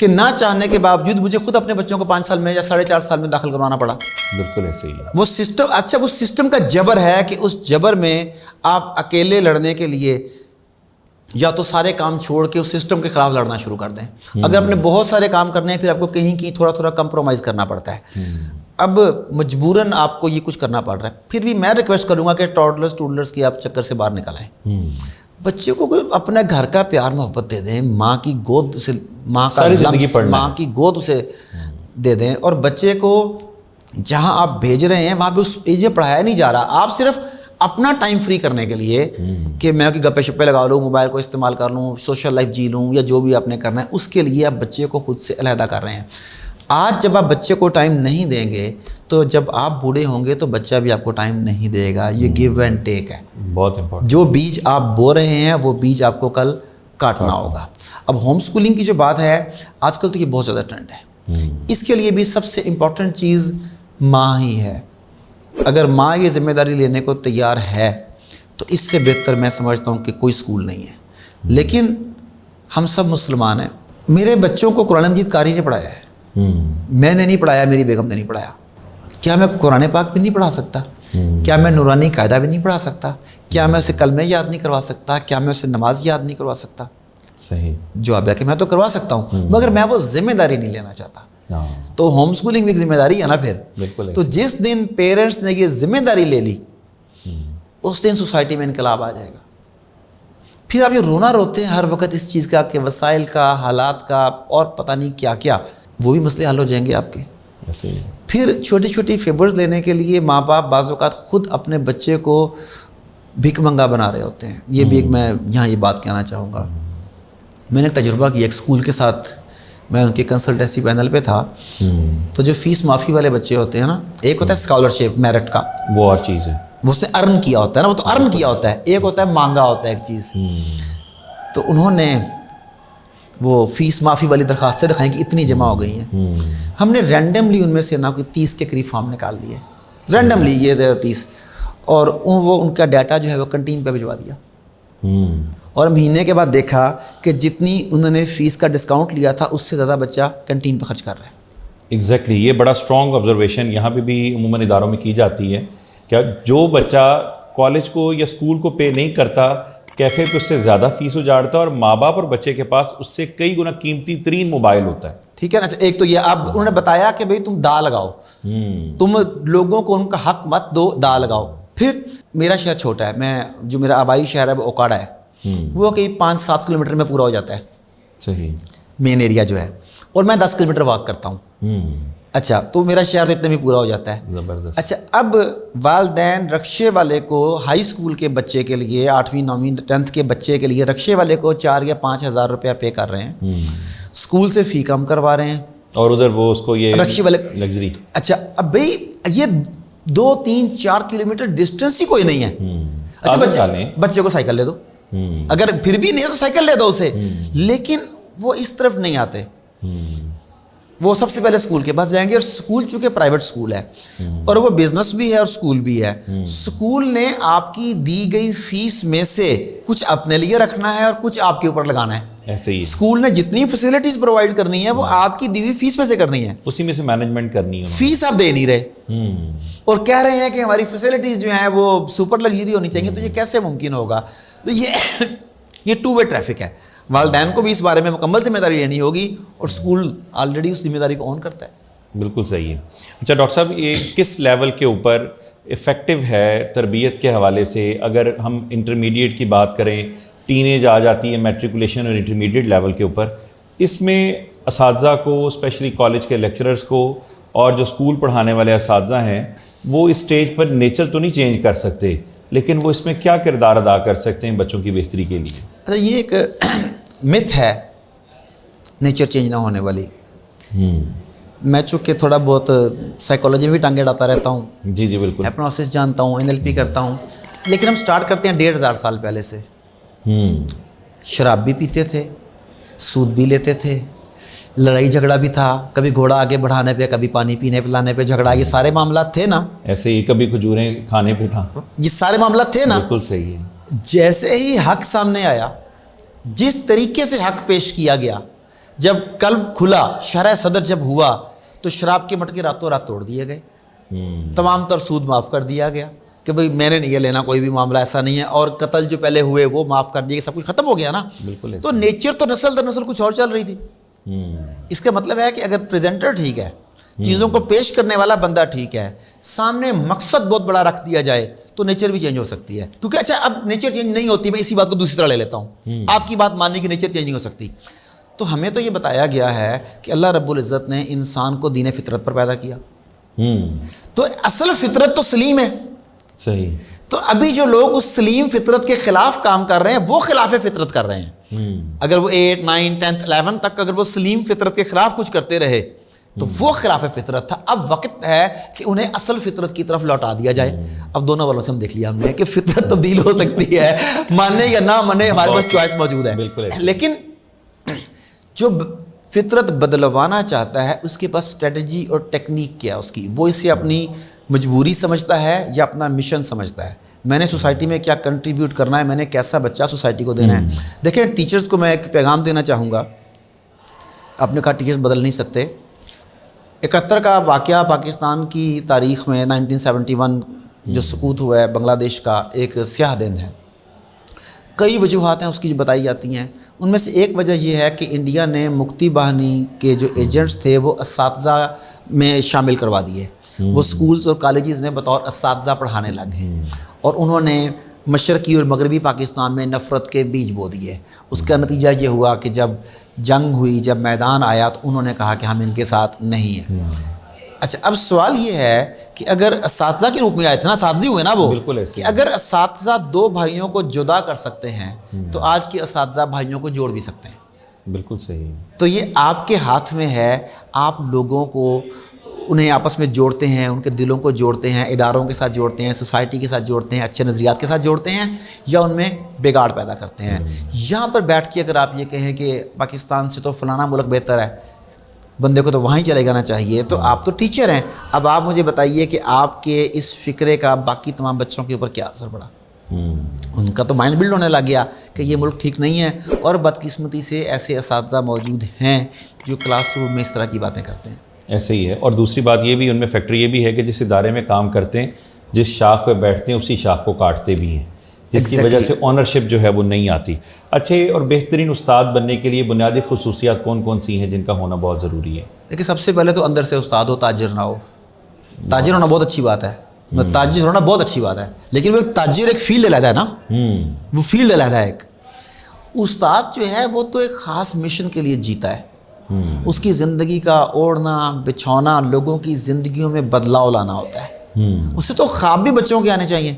کہ نہ چاہنے کے باوجود مجھے خود اپنے بچوں کو 5 سال میں یا 4.5 سال میں داخل کروانا پڑا. بالکل ایسے ہی ہے وہ سسٹم. اچھا وہ سسٹم کا جبر ہے کہ اس جبر میں آپ اکیلے لڑنے کے لیے یا تو سارے کام چھوڑ کے اس سسٹم کے خلاف لڑنا شروع کر دیں. اگر آپ نے بہت سارے کام کرنے ہیں, پھر آپ کو کہیں کہیں تھوڑا تھوڑا کمپرومائز کرنا پڑتا ہے. اب مجبوراً آپ کو یہ کچھ کرنا پڑ رہا ہے. پھر بھی میں ریکویسٹ کروں گا کہ ٹوڈلرز کی آپ چکر سے باہر نکل آئیں. بچے کو اپنے گھر کا پیار محبت دے دیں, ماں کی گود سے, ماں کا لمس, ماں کی گود اسے دے دیں, اور بچے کو جہاں آپ بھیج رہے ہیں وہاں پہ اس ایج میں پڑھایا نہیں جا رہا. آپ صرف اپنا ٹائم فری کرنے کے لیے کہ میں کہ گپے شپے لگا لوں, موبائل کو استعمال کر لوں, سوشل لائف جی لوں, یا جو بھی آپ نے کرنا ہے, اس کے لیے آپ بچے کو خود سے علیحدہ کر رہے ہیں. آج جب آپ بچے کو ٹائم نہیں دیں گے تو جب آپ بوڑھے ہوں گے تو بچہ بھی آپ کو ٹائم نہیں دے گا. یہ گیو اینڈ ٹیک ہے, بہت امپورٹنٹ. جو بیج آپ بو رہے ہیں وہ بیج آپ کو کل کاٹنا ہوگا. اب ہوم اسکولنگ کی جو بات ہے, آج کل تو یہ بہت زیادہ ٹرینڈ ہے. اس کے لیے بھی سب سے امپورٹنٹ چیز ماں ہی ہے. اگر ماں یہ ذمہ داری لینے کو تیار ہے تو اس سے بہتر میں سمجھتا ہوں کہ کوئی اسکول نہیں ہے. لیکن ہم سب مسلمان ہیں. میرے بچوں کو قرآن مجید قاری نے پڑھایا ہے, میں نے نہیں پڑھایا, میری بیگم نے نہیں پڑھایا. کیا میں قرآن پاک بھی نہیں پڑھا سکتا؟ کیا میں نورانی قاعدہ بھی نہیں پڑھا سکتا؟ کیا میں اسے کلمے یاد نہیں کروا سکتا؟ کیا میں اسے نماز یاد نہیں کروا سکتا؟ صحیح جواب ہے کہ میں تو کروا سکتا ہوں, مگر میں وہ ذمہ داری نہیں لینا چاہتا. تو ہوم اسکولنگ بھی ایک ذمہ داری ہے نا. پھر تو جس دن پیرنٹس نے یہ ذمہ داری لے لی, اس دن سوسائٹی میں انقلاب آ جائے گا. پھر آپ یہ رونا روتے ہیں ہر وقت اس چیز کا کہ وسائل کا, حالات کا, اور پتہ نہیں کیا کیا, وہ بھی مسئلے حل ہو جائیں گے آپ کے. پھر چھوٹی چھوٹی فیورز لینے کے لیے ماں باپ بعض اوقات خود اپنے بچے کو بھیک منگا بنا رہے ہوتے ہیں. یہ بھی ایک میں یہاں یہ بات کہنا چاہوں گا. میں نے تجربہ کیا ایک اسکول کے ساتھ, میں ان کے کنسلٹنسی پینل پہ تھا. تو جو فیس معافی والے بچے ہوتے ہیں نا, ایک ہوتا ہے اسکالرشپ میرٹ کا, وہ اور چیز ہے, وہ اس نے ارن کیا ہوتا ہے نا, وہ تو ارن کیا ہوتا ہے. ایک ہوتا ہے مانگا ہوتا ہے ایک چیز. تو انہوں نے وہ فیس معافی والی درخواستیں دکھائیں کہ اتنی جمع ہو گئی ہیں. ہم نے رینڈملی ان میں سے نا کوئی 30 کے قریب فارم نکال لیے, رینڈملی یہ 30, اور وہ ان کا ڈیٹا جو ہے وہ کنٹین پہ بھجوا دیا. اور مہینے کے بعد دیکھا کہ جتنی انہوں نے فیس کا ڈسکاؤنٹ لیا تھا اس سے زیادہ بچہ کنٹین پہ خرچ کر رہا ہے. ایگزیکٹلی. یہ بڑا اسٹرانگ آبزرویشن یہاں پہ بھی عموماً اداروں میں کی جاتی ہے. کیا جو بچہ کالج کو یا اسکول کو پے نہیں کرتا کیفے پہ اس سے زیادہ فیس اجاڑتا ہے اور ماں باپ اور بچے کے پاس اس سے کئی گنا قیمتی ترین موبائل ہوتا ہے. ٹھیک ہے نا. ایک تو یہ اب انہوں نے بتایا کہ بھئی تم دا لگاؤ, تم لوگوں کو ان کا حق مت دو, دا لگاؤ. پھر میرا شہر چھوٹا ہے, میں جو میرا آبائی شہر ہے وہ اوکاڑا ہے, وہ کہ 5-7 کلومیٹر میں پورا ہو جاتا ہے. صحیح. مین ایریا جو ہے, اور میں 10 کلومیٹر واک کرتا ہوں. اچھا, تو میرا شہر تو اتنے میں پورا ہو جاتا ہے. زبردست. اچھا, اب والدین رکشے والے کو ہائی اسکول کے بچے کے لیے 8ویں 9ویں 10th کے بچے کے لیے رکشے والے کو 4 یا 5 ہزار روپیہ پے کر رہے ہیں, اسکول سے فی کم کروا رہے ہیں, اور ادھر وہ اس کو یہ رکشے والے لگژری. اچھا, اب بھائی یہ 2-3-4 کلومیٹر ڈسٹینس ہی کوئی نہیں ہے. اچھا, بچے کو سائیکل لے دو, اگر پھر بھی نہیں ہے تو سائیکل لے دو اسے, لیکن وہ اس طرف نہیں آتے. وہ سب سے پہلے اسکول کے پاس جائیں گے, اور اسکول چونکہ پرائیویٹ اسکول ہے اور وہ بزنس بھی ہے اور اسکول بھی ہے, اسکول نے آپ کی دی گئی فیس میں سے کچھ اپنے لیے رکھنا ہے اور کچھ آپ کے اوپر لگانا ہے. ایسے ہی اسکول نے جتنی فیسلٹیز پرووائڈ کرنی ہے وہ آپ کی دی ہوئی فیس میں سے کرنی ہے, اسی میں سے مینجمنٹ کرنی ہے. فیس آپ دے نہیں رہے اور کہہ رہے ہیں کہ ہماری فیسلٹیز جو ہیں وہ سپر لگژری ہونی چاہیے. تو یہ کیسے ممکن ہوگا؟ تو یہ 2 وے ٹریفک ہے. والدین کو بھی اس بارے میں مکمل ذمہ داری لینی ہوگی, اور اسکول آلریڈی اس ذمہ داری کو اون کرتا ہے. بالکل صحیح ہے. اچھا ڈاکٹر صاحب, یہ کس لیول کے اوپر افیکٹو ہے تربیت کے حوالے سے؟ اگر ہم انٹرمیڈیٹ کی بات کریں, ٹین ایج آ جاتی ہے میٹریکولیشن اور انٹرمیڈیٹ لیول کے اوپر, اس میں اساتذہ کو, اسپیشلی کالج کے لیکچررز کو, اور جو اسکول پڑھانے والے اساتذہ ہیں, وہ اس اسٹیج پر نیچر تو نہیں چینج کر سکتے, لیکن وہ اس میں کیا کردار ادا کر سکتے ہیں بچوں کی بہتری کے لیے؟ اچھا, یہ ایک متھ ہے نیچر چینج نہ ہونے والی. میں چونکہ تھوڑا بہت سائیکالوجی میں بھی ٹانگیں اڑاتا رہتا ہوں, جی جی بالکل, ہپنوسس جانتا ہوں, NLP کرتا ہوں, لیکن ہم سٹارٹ کرتے ہیں 1500 سال پہلے سے. شراب بھی پیتے تھے, سود بھی لیتے تھے, لڑائی جھگڑا بھی تھا, کبھی گھوڑا آگے بڑھانے پہ, کبھی پانی پینے پلانے پہ جھگڑا, یہ سارے معاملات تھے نا. ایسے ہی کبھی کھجوریں کھانے پہ تھا, یہ سارے معاملات تھے نا. بالکل صحیح ہے. جیسے ہی حق سامنے آیا, جس طریقے سے حق پیش کیا گیا, جب قلب کھلا, شرح صدر جب ہوا, تو شراب کے مٹکے راتوں رات توڑ دیے گئے, تمام تر سود معاف کر دیا گیا کہ بھئی میں نے نہیں یہ لینا, کوئی بھی معاملہ ایسا نہیں ہے, اور قتل جو پہلے ہوئے وہ معاف کر دیے, سب کچھ ختم ہو گیا نا. تو نیچر تو نسل در نسل کچھ اور چل رہی تھی. اس کا مطلب ہے کہ اگر پریزنٹر ٹھیک ہے, چیزوں کو پیش کرنے والا بندہ ٹھیک ہے, سامنے مقصد بہت بڑا رکھ دیا جائے, تو نیچر بھی چینج ہو سکتی ہے. کیونکہ اچھا, اب نیچر چینج نہیں ہوتی, میں اسی بات کو دوسری طرح لے لیتا ہوں, آپ کی بات ماننے کی نیچر چینج نہیں ہو سکتی. تو ہمیں تو یہ بتایا گیا ہے کہ اللہ رب العزت نے انسان کو دین فطرت پر پیدا کیا, تو اصل فطرت تو سلیم ہے. صحیح. تو ابھی جو لوگ اس سلیم فطرت کے خلاف کام کر رہے ہیں, وہ خلاف فطرت کر رہے ہیں. اگر وہ 8, 9, 10, 11 تک اگر وہ سلیم فطرت کے خلاف کچھ کرتے رہے تو وہ خلاف فطرت تھا. اب وقت ہے کہ انہیں اصل فطرت کی طرف لوٹا دیا جائے. اب دونوں والوں سے ہم دیکھ لیا ہم نے کہ فطرت تبدیل ہو سکتی ہے, ماننے یا نہ مانے, ہمارے پاس چوائس موجود ہے. لیکن جو فطرت بدلوانا چاہتا ہے اس کے پاس اسٹریٹجی اور ٹیکنیک کیا اس کی, وہ اسے اپنی مجبوری سمجھتا ہے یا اپنا مشن سمجھتا ہے. میں نے سوسائٹی میں کیا کنٹریبیوٹ کرنا ہے, میں نے کیسا بچہ سوسائٹی کو دینا ہے. دیکھیں, ٹیچرز کو میں ایک پیغام دینا چاہوں گا. آپ نے کہا ٹیچرز بدل نہیں سکتے. 71 کا واقعہ پاکستان کی تاریخ میں 1971 جو سقوط ہوا ہے بنگلہ دیش کا, ایک سیاہ دن ہے. کئی وجوہات ہیں اس کی جو بتائی جاتی ہیں. ان میں سے ایک وجہ یہ ہے کہ انڈیا نے مکتی باہنی کے جو ایجنٹس تھے وہ اساتذہ میں شامل کروا دیے. وہ سکولز اور کالجز میں بطور اساتذہ پڑھانے لگ گئے, اور انہوں نے مشرقی اور مغربی پاکستان میں نفرت کے بیج بو دیے. اس کا نتیجہ یہ ہوا کہ جب جنگ ہوئی, جب میدان آیا, تو انہوں نے کہا کہ ہم ان کے ساتھ نہیں ہیں. اچھا, اب سوال یہ ہے کہ اگر اساتذہ کے روپ میں آئے تھے نا, اساتذہ ہوئے نا وہ, کہ اگر اساتذہ 2 بھائیوں کو جدا کر سکتے ہیں تو آج کے اساتذہ بھائیوں کو جوڑ بھی سکتے ہیں. بالکل صحیح. تو یہ آپ کے ہاتھ میں ہے, آپ لوگوں کو انہیں آپس میں جوڑتے ہیں, ان کے دلوں کو جوڑتے ہیں, اداروں کے ساتھ جوڑتے ہیں, سوسائٹی کے ساتھ جوڑتے ہیں, اچھے نظریات کے ساتھ جوڑتے ہیں, یا ان میں بگاڑ پیدا کرتے ہیں. یہاں پر بیٹھ کے اگر آپ یہ کہیں کہ پاکستان سے تو فلانا ملک بہتر ہے, بندے کو تو وہیں چلے جانا چاہیے, تو آپ تو ٹیچر ہیں. اب آپ مجھے بتائیے کہ آپ کے اس فکرے کا باقی تمام بچوں کے اوپر کیا اثر پڑا. ان کا تو مائنڈ بلڈ ہونے لگ گیا کہ یہ ملک ٹھیک نہیں ہے, اور بدقسمتی سے ایسے اساتذہ موجود ہیں جو کلاس روم میں اس طرح کی باتیں کرتے ہیں. ایسے ہی ہے. اور دوسری بات یہ بھی ان میں فیکٹر یہ بھی ہے کہ جس ادارے میں کام کرتے ہیں, جس شاخ پہ بیٹھتے ہیں اسی شاخ کو کاٹتے بھی ہیں. جس کی وجہ سے اونرشپ جو ہے وہ نہیں آتی. اچھے اور بہترین استاد بننے کے لیے بنیادی خصوصیات کون کون سی ہیں جن کا ہونا بہت ضروری ہے؟ دیکھیے سب سے پہلے تو اندر سے استاد ہو, تاجر نہ ہو. تاجر ہونا بہت اچھی بات ہے, تاجر ہونا بہت اچھی بات ہے, لیکن وہ ایک تاجر ایک فیلڈ علیحدہ ہے نا, وہ فیلڈ علیحدہ ہے. ایک استاد جو ہے وہ تو ایک خاص مشن کے لیے جیتا ہے. اس کی زندگی کا اوڑھنا بچھونا لوگوں کی زندگیوں میں بدلاؤ لانا ہوتا ہے. اس سے تو خواب بھی بچوں کے آنے چاہیے.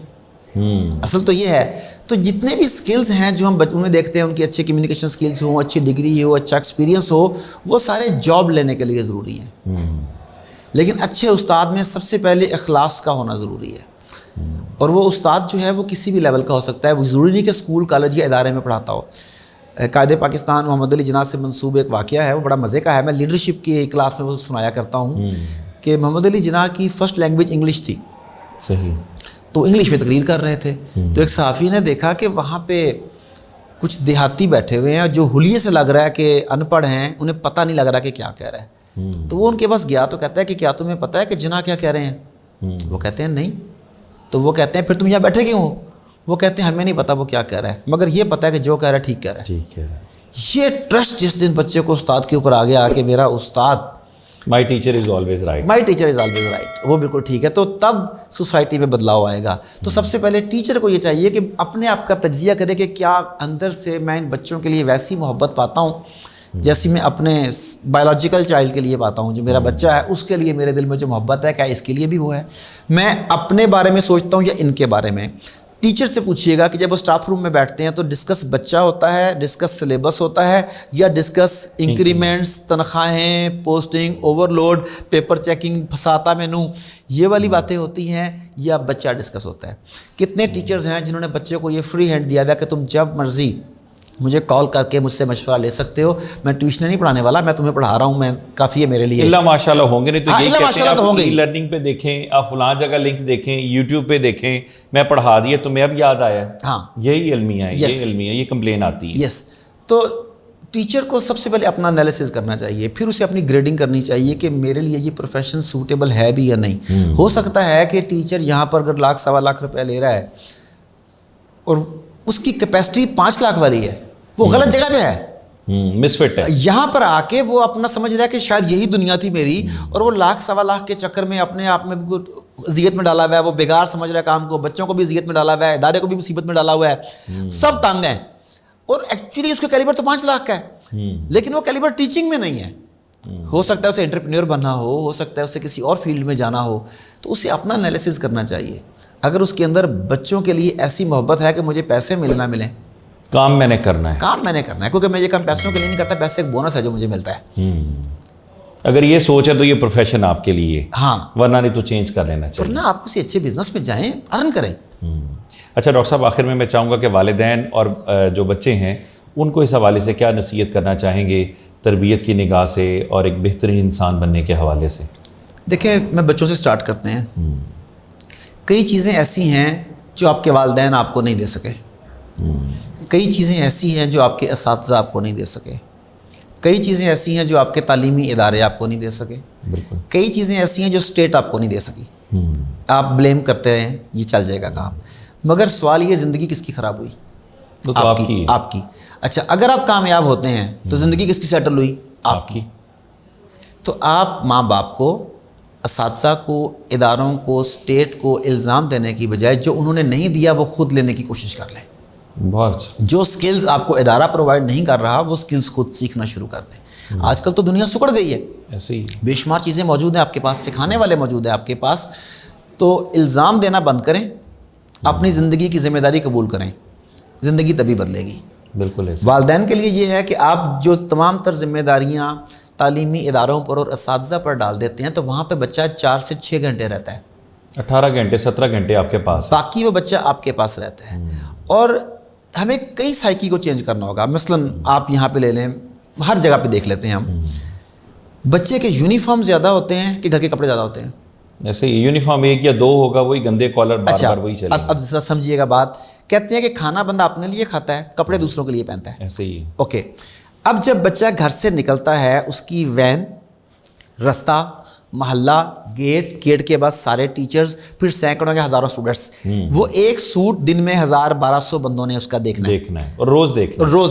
اصل تو یہ ہے. تو جتنے بھی سکلز ہیں جو ہم بچوں میں دیکھتے ہیں, ان کی اچھی کمیونیکیشن سکلز ہوں, اچھی ڈگری ہو, اچھا ایکسپیرینس ہو, وہ سارے جاب لینے کے لیے ضروری ہیں. لیکن اچھے استاد میں سب سے پہلے اخلاص کا ہونا ضروری ہے. اور وہ استاد جو ہے وہ کسی بھی لیول کا ہو سکتا ہے. وہ ضروری نہیں کہ اسکول کالج یا ادارے میں پڑھاتا ہو. قائد پاکستان محمد علی جناح سے منسوب ایک واقعہ ہے, وہ بڑا مزے کا ہے. میں لیڈرشپ کی کلاس میں وہ سنایا کرتا ہوں کہ محمد علی جناح کی فرسٹ لینگویج انگلش تھی. صحیح. تو انگلش میں تقریر کر رہے تھے, تو ایک صحافی نے دیکھا کہ وہاں پہ کچھ دیہاتی بیٹھے ہوئے ہیں جو حلیے سے لگ رہا ہے کہ ان پڑھ ہیں, انہیں پتہ نہیں لگ رہا کہ کیا کہہ رہا ہے. تو وہ ان کے پاس گیا تو کہتا ہے کہ کیا تمہیں پتہ ہے کہ جناح کیا کہہ رہے ہیں؟ وہ کہتے ہیں نہیں. تو وہ کہتے ہیں پھر تم یہاں بیٹھے کیوں ہو؟ وہ کہتے ہیں ہمیں نہیں پتہ وہ کیا کہہ رہا ہے, مگر یہ پتہ ہے کہ جو کہہ رہا ہے ٹھیک کہہ رہا ہے. یہ ٹرسٹ جس دن بچے کو استاد کے اوپر آ گیا کہ میرا استاد my teacher is always right, my teacher is always right, وہ بالکل ٹھیک ہے, تو تب سوسائٹی میں بدلاؤ آئے گا. تو سب سے پہلے ٹیچر کو یہ چاہیے کہ اپنے آپ کا تجزیہ کرے کہ کیا اندر سے میں ان بچوں کے لیے ویسی محبت پاتا ہوں جیسی میں اپنے بایولوجیکل چائلڈ کے لیے پاتا ہوں. جو میرا بچہ ہے اس کے لیے میرے دل میں جو محبت ہے, کیا اس کے لیے بھی وہ ہے؟ میں اپنے بارے میں سوچتا ہوں یا ان کے بارے میں؟ ٹیچر سے پوچھیے گا کہ جب وہ اسٹاف روم میں بیٹھتے ہیں تو ڈسکس بچہ ہوتا ہے, ڈسکس سلیبس ہوتا ہے, یا ڈسکس انکریمنٹس, تنخواہیں, posting, over load, paper checking, پھساتا مینو, یہ والی باتیں ہوتی ہیں, یا بچہ ڈسکس ہوتا ہے؟ کتنے ٹیچرز ہیں جنہوں نے بچے کو یہ فری ہینڈ دیا ہوا کہ تم جب مرضی مجھے کال کر کے مجھ سے مشورہ لے سکتے ہو, میں ٹیوشن نہیں پڑھانے والا, میں تمہیں پڑھا رہا ہوں, میں کافی ہے میرے لیے. اللہ ماشاء اللہ ہوں گے, نہیں تو یہی کہتے ہیں آپ ای لرننگ پہ دیکھیں, آپ فلاں جگہ لنک دیکھیں, یوٹیوب پہ دیکھیں, میں پڑھا دیے تمہیں اب یاد آیا. ہاں یہی المیہ ہے, یہی المیہ, یہ کمپلین آتی ہے. یس. تو ٹیچر کو سب سے پہلے اپنا انالیسز کرنا چاہیے, پھر اسے اپنی گریڈنگ کرنی چاہیے کہ میرے لیے یہ پروفیشن سوٹیبل ہے بھی یا نہیں. ہو سکتا ہے کہ ٹیچر یہاں پر اگر 1,00,000 سوا لاکھ روپے لے رہا ہے اور اس کی کیپیسٹی 5 لاکھ والی ہے, وہ غلط جگہ پہ ہے, مس فٹ ہے. یہاں پر آ کے وہ اپنا سمجھ رہا ہے کہ شاید یہی دنیا تھی میری, اور وہ 1,00,000 سوا لاکھ کے چکر میں اپنے آپ میں اذیت میں ڈالا ہوا ہے, وہ بیکار سمجھ رہا ہے کام کو, بچوں کو بھی اذیت میں ڈالا ہوا ہے, ادارے کو بھی مصیبت میں ڈالا ہوا ہے, سب تنگ ہیں. اور ایکچولی اس کا کیلیبر تو 5 لاکھ کا ہے, لیکن وہ کیلیبر ٹیچنگ میں نہیں ہے. ہو سکتا ہے اسے انٹرپرینور بننا ہو سکتا ہے اسے کسی اور فیلڈ میں جانا ہو, تو اسے اپنا انالیسز کرنا چاہیے. اگر اس کے اندر بچوں کے لیے ایسی محبت ہے کہ مجھے پیسے ملے نہ ملیں, کام میں نے کرنا ہے, کام میں نے کرنا ہے, کیونکہ میں یہ کام پیسوں کے لیے نہیں کرتا, پیسے ایک بونس ہے جو مجھے ملتا ہے. اگر یہ سوچ ہے تو یہ پروفیشن آپ کے لیے, ہاں, ورنہ نہیں تو چینج کر لینا چاہیے, ورنہ آپ کسی اچھے بزنس میں جائیں, ارن کریں. اچھا ڈاکٹر صاحب, آخر میں چاہوں گا کہ والدین اور جو بچے ہیں ان کو اس حوالے سے کیا نصیحت کرنا چاہیں گے تربیت کی نگاہ سے اور ایک بہترین انسان بننے کے حوالے سے؟ دیکھیں, میں بچوں سے سٹارٹ کرتے ہیں. کئی چیزیں ایسی ہیں جو آپ کے والدین آپ کو نہیں دے سکے, کئی چیزیں ایسی ہیں جو آپ کے اساتذہ آپ کو نہیں دے سکے, کئی چیزیں ایسی ہیں جو آپ کے تعلیمی ادارے آپ کو نہیں دے سکے, بالکل, کئی چیزیں ایسی ہیں جو اسٹیٹ آپ کو نہیں دے سکی. آپ بلیم کرتے رہیں, یہ چل جائے گا کام, مگر سوال یہ زندگی کس کی خراب ہوئی؟ تو آپ کی. اچھا, اگر آپ کامیاب ہوتے ہیں تو زندگی کس کی سیٹل ہوئی؟ آپ کی. تو آپ ماں باپ کو, اساتذہ کو, اداروں کو, اسٹیٹ کو الزام دینے کی بجائے جو انہوں نے نہیں دیا وہ خود لینے کی کوشش کر لیں. بہت جو سکلز آپ کو ادارہ پرووائڈ نہیں کر رہا وہ سکلز خود سیکھنا شروع کر دیں. آج کل تو دنیا سکڑ گئی ہے, ایسے ہی بے شمار چیزیں موجود ہیں آپ کے پاس, سکھانے والے موجود ہیں آپ کے پاس. تو الزام دینا بند کریں, اپنی زندگی کی ذمہ داری قبول کریں, زندگی تبھی بدلے گی. بالکل ایسے. والدین کے لیے یہ ہے کہ آپ جو تمام تر ذمہ داریاں تعلیمی اداروں پر اور اساتذہ پر ڈال دیتے ہیں تو وہاں پہ بچہ 4 سے 6 گھنٹے رہتا ہے, 18 گھنٹے 17 گھنٹے آپ کے پاس, باقی وہ بچہ آپ کے پاس رہتا ہے. اور ہمیں کئی سائیکی کو چینج کرنا ہوگا. مثلاً آپ یہاں پہ لے لیں, ہر جگہ پہ دیکھ لیتے ہیں ہم, بچے کے یونیفارم زیادہ ہوتے ہیں کہ گھر کے کپڑے زیادہ ہوتے ہیں؟ ایسے ہی یونیفارم 1 یا 2 ہوگا, وہی گندے کالر بار بار وہی چلے. اب ذرا سمجھیے گا بات, کہتے ہیں کہ کھانا بندہ اپنے لیے کھاتا ہے, کپڑے دوسروں کے لیے پہنتا ہے. ایسے ہی. اوکے, اب جب بچہ گھر سے نکلتا ہے اس کی وین, رستہ, محلہ, گیٹ کے بعد سارے ٹیچرز, پھر سینکڑوں کے ہزاروں اسٹوڈنٹس. وہ ایک سوٹ دن میں 1000-1200 بندوں نے اس کا دیکھنا ہے اور روز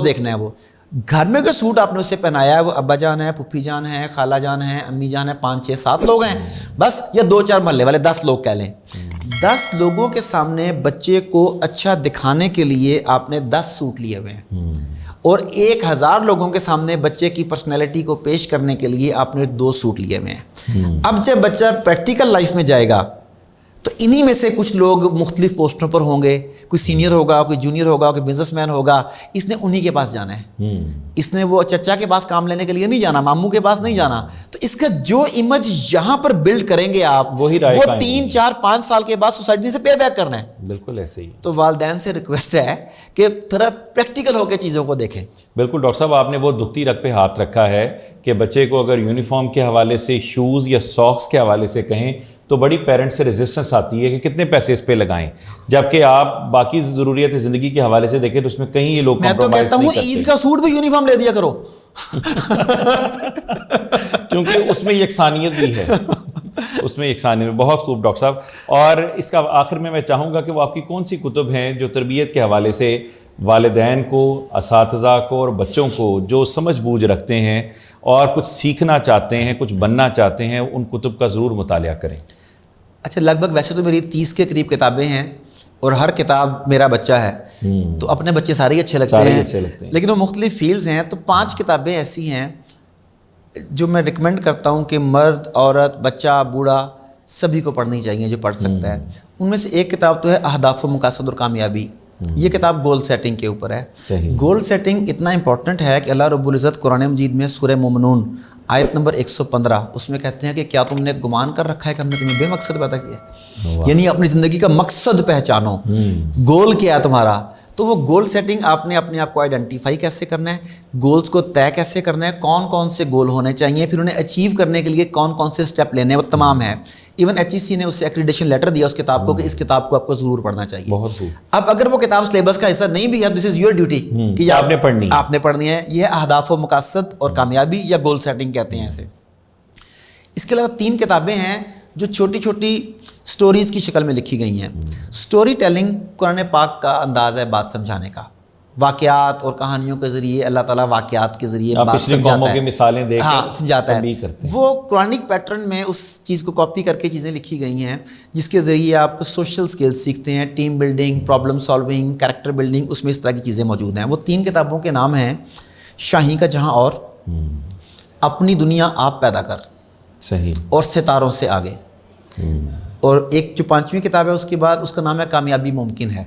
دیکھنا ہے. وہ گھر میں کوئی سوٹ آپ نے اسے پہنایا ہے, وہ ابا جان ہے, پھپھی جان ہے, خالہ جان ہے, امی جان ہے, 5-6-7 لوگ ہیں بس, یا 2-4 محلے والے 10 لوگ کہہ لیں. 10 لوگوں کے سامنے بچے کو اچھا دکھانے کے لیے آپ نے 10 سوٹ لیے ہوئے ہیں, اور 1000 لوگوں کے سامنے بچے کی پرسنالٹی کو پیش کرنے کے لیے آپ نے 2 سوٹ لیے ہوئے ہیں. اب جب بچہ پریکٹیکل لائف میں جائے گا تو انہی میں سے کچھ لوگ مختلف پوسٹوں پر ہوں گے, کوئی سینئر ہوگا, کوئی جونیئر ہوگا, کوئی بزنس مین ہوگا. اس نے انہی کے پاس جانا ہے, اس نے وہ چچا کے پاس کام لینے کے لیے نہیں جانا, ماموں کے پاس نہیں جانا. تو اس کا جو امیج یہاں پر بلڈ کریں گے آپ, وہ 3-4-5 سال کے بعد سوسائٹی سے پے بیک کرنا ہے. بالکل ایسے ہی. تو والدین سے ریکویسٹ ہے کہ تھوڑا پریکٹیکل ہو کے چیزوں کو دیکھیں. بالکل ڈاکٹر صاحب, آپ نے وہ دکھتی رگ پہ ہاتھ رکھا ہے کہ بچے کو اگر یونیفارم کے حوالے سے, شوز یا ساکس کے حوالے سے کہیں تو بڑی پیرنٹ سے ریزسٹنس آتی ہے کہ کتنے پیسے اس پہ لگائیں, جبکہ آپ باقی ضروریات زندگی کے حوالے سے دیکھیں تو اس میں کہیں یہ لوگ کمپرومائز نہیں کرتے. میں تو کہتا ہوں عید کا سوٹ بھی یونیفارم لے دیا کرو, کیونکہ اس میں یکسانیت بھی ہے, اس میں یکسانیت. بہت خوب ڈاکٹر صاحب. اور اس کا آخر میں چاہوں گا کہ وہ آپ کی کون سی کتب ہیں جو تربیت کے حوالے سے والدین کو, اساتذہ کو اور بچوں کو جو سمجھ بوجھ رکھتے ہیں اور کچھ سیکھنا چاہتے ہیں, کچھ بننا چاہتے ہیں, ان کتب کا ضرور مطالعہ کریں. اچھا, لگ بھگ ویسے تو میری 30 کے قریب کتابیں ہیں, اور ہر کتاب میرا بچہ ہے, تو اپنے بچے سارے ہی اچھے لگتے ہیں, لیکن وہ مختلف فیلڈز ہیں. تو 5 کتابیں ایسی ہیں جو میں ریکمینڈ کرتا ہوں کہ مرد, عورت, بچہ, بوڑھا سبھی کو پڑھنی چاہیے جو پڑھ سکتا ہے. ان میں سے ایک کتاب تو ہے اہداف و مقاصد اور کامیابی. یہ کتاب گول سیٹنگ کے اوپر ہے. گول سیٹنگ اتنا امپورٹنٹ ہے کہ اللہ رب العزت قرآن مجید میں سورہ مومنون آیت نمبر 115 اس میں کہتے ہیں کہ کیا تم نے گمان کر رکھا ہے کہ ہم نے تمہیں بے مقصد پیدا کیا؟ یعنی اپنی زندگی کا مقصد پہچانو, گول کیا ہے تمہارا. تو وہ گول سیٹنگ آپ نے اپنے آپ کو آئیڈینٹیفائی کیسے کرنا ہے, گولز کو طے کیسے کرنا ہے, کون کون سے گول ہونے چاہیے, پھر انہیں اچیو کرنے کے لیے کون کون سے اسٹیپ لینے ہیں, وہ تمام ہے. ایون HEC نے اسے ایکریڈیشن لیٹر دیا اس کتاب کو کہ اس کتاب کو آپ کو ضرور پڑھنا چاہیے. اب اگر وہ کتاب سلیبس کا حصہ نہیں بھی ہے, دس از یور ڈیوٹی کہ آپ نے پڑھنی ہے. یہ اہداف و مقاصد اور کامیابی یا گول سیٹنگ کہتے ہیں اسے. اس کے علاوہ 3 کتابیں ہیں جو چھوٹی چھوٹی سٹوریز کی شکل میں لکھی گئی ہیں. سٹوری ٹیلنگ قرآن پاک کا انداز ہے بات سمجھانے کا. واقعات اور کہانیوں کے ذریعے اللہ تعالیٰ واقعات کے ذریعے بات سمجھاتا ہے, مثالیں دے کر سمجھاتا ہے. وہ قرآنک پیٹرن میں اس چیز کو کاپی کر کے چیزیں لکھی گئی ہیں جس کے ذریعے آپ سوشل سکلز سیکھتے ہیں, team building, problem solving, character building, اس میں اس طرح کی چیزیں موجود ہیں. وہ 3 کتابوں کے نام ہیں شاہی کا جہاں اور, اپنی دنیا آپ پیدا کر, اور ستاروں سے آگے. اور ایک جو 5ویں کتاب ہے اس کے بعد اس کا نام ہے کامیابی ممکن ہے.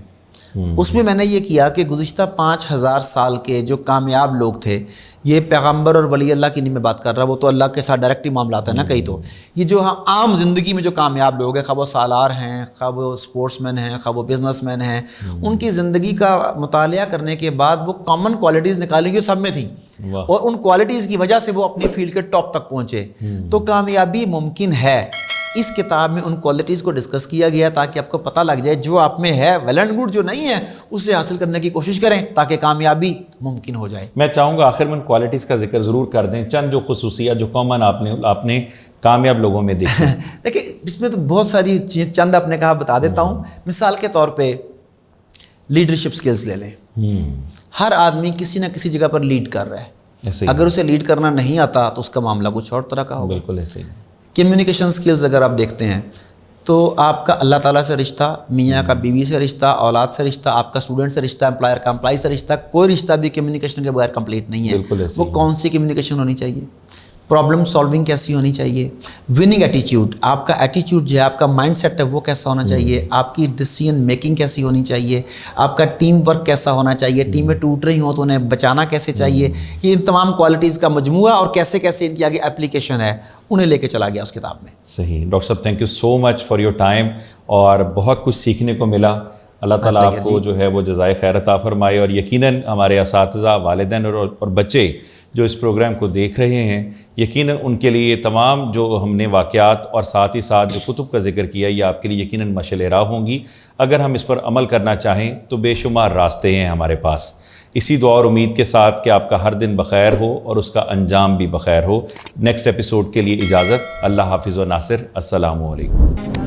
اس میں نے یہ کیا کہ گزشتہ 5000 سال کے جو کامیاب لوگ تھے, یہ پیغمبر اور ولی اللہ کی نہیں میں بات کر رہا, وہ تو اللہ کے ساتھ ڈائریکٹ ہی معاملات ہیں نا کئی. تو یہ جو عام زندگی میں جو کامیاب لوگ ہیں, خواہ وہ سالار ہیں, خواہ وہ اسپورٹس مین ہیں, خواہ وہ بزنس مین ہیں, ان کی زندگی کا مطالعہ کرنے کے بعد وہ کامن کوالٹیز نکالیں گے سب میں تھیں, اور ان کوالٹیز کی وجہ سے وہ اپنی فیلڈ کے ٹاپ تک پہنچے. تو کامیابی ممکن ہے, اس کتاب میں ان کوالٹیز کو ڈسکس کیا گیا تاکہ آپ کو پتہ لگ جائے جو آپ میں ہے ویل اینڈ گڈ, جو نہیں ہے اسے حاصل کرنے کی کوشش کریں تاکہ کامیابی ممکن ہو جائے. میں چاہوں گا آخر میں ان کوالٹیز کا ذکر ضرور کر دیں, چند جو خصوصیات جو کامن آپ نے کامیاب لوگوں میں دیکھی. دیکھیں اس میں تو بہت ساری چیز, چند آپ نے کہا بتا دیتا ہوں. مثال کے طور پہ لیڈرشپ سکلز لے لیں. ہر آدمی کسی نہ کسی جگہ پر لیڈ کر رہا ہے, اگر اسے لیڈ کرنا نہیں آتا تو اس کا معاملہ کچھ اور طرح کا ہوگا. بالکل ایسے ہی. کمیونیکیشن سکلز اگر آپ دیکھتے ہیں تو آپ کا اللہ تعالیٰ سے رشتہ, میاں کا بیوی سے رشتہ, اولاد سے رشتہ, آپ کا اسٹوڈنٹ سے رشتہ, امپلائر کا امپلائی سے رشتہ, کوئی رشتہ بھی کمیونیکیشن کے بغیر کمپلیٹ نہیں ہے. وہ کون سی کمیونیکیشن ہونی چاہیے, پرابلم سالونگ کیسی ہونی چاہیے, وننگ ایٹیچیوڈ, آپ کا ایٹیچیوڈ جو ہے, آپ کا مائنڈ سیٹ ہے وہ کیسا ہونا چاہیے, آپ کی ڈیسیژن میکنگ کیسی ہونی چاہیے, آپ کا ٹیم ورک کیسا ہونا چاہیے, ٹیم میں ٹوٹ رہی ہوں تو انہیں بچانا کیسے چاہیے. یہ ان تمام کوالٹیز کا مجموعہ اور کیسے کیسے ان کی آگے اپلیکیشن ہے انہیں لے کے چلا گیا اس کتاب میں. صحیح. ڈاکٹر صاحب thank you so much for your time, اور بہت کچھ سیکھنے کو ملا. اللہ تعالیٰ آپ کو جو ہے وہ جزائے خیر عطا فرمائے, اور یقیناً ہمارے اساتذہ, والدین اور بچے جو اس پروگرام کو دیکھ رہے ہیں, یقیناً ان کے لیے تمام جو ہم نے واقعات اور ساتھ ہی ساتھ جو کتب کا ذکر کیا یہ آپ کے لیے یقیناً مشعل راہ ہوں گی. اگر ہم اس پر عمل کرنا چاہیں تو بے شمار راستے ہیں ہمارے پاس. اسی دعا اور امید کے ساتھ کہ آپ کا ہر دن بخیر ہو اور اس کا انجام بھی بخیر ہو۔ نیکسٹ ایپیسوڈ کے لیے اجازت۔ اللہ حافظ و ناصر۔ السلام علیکم۔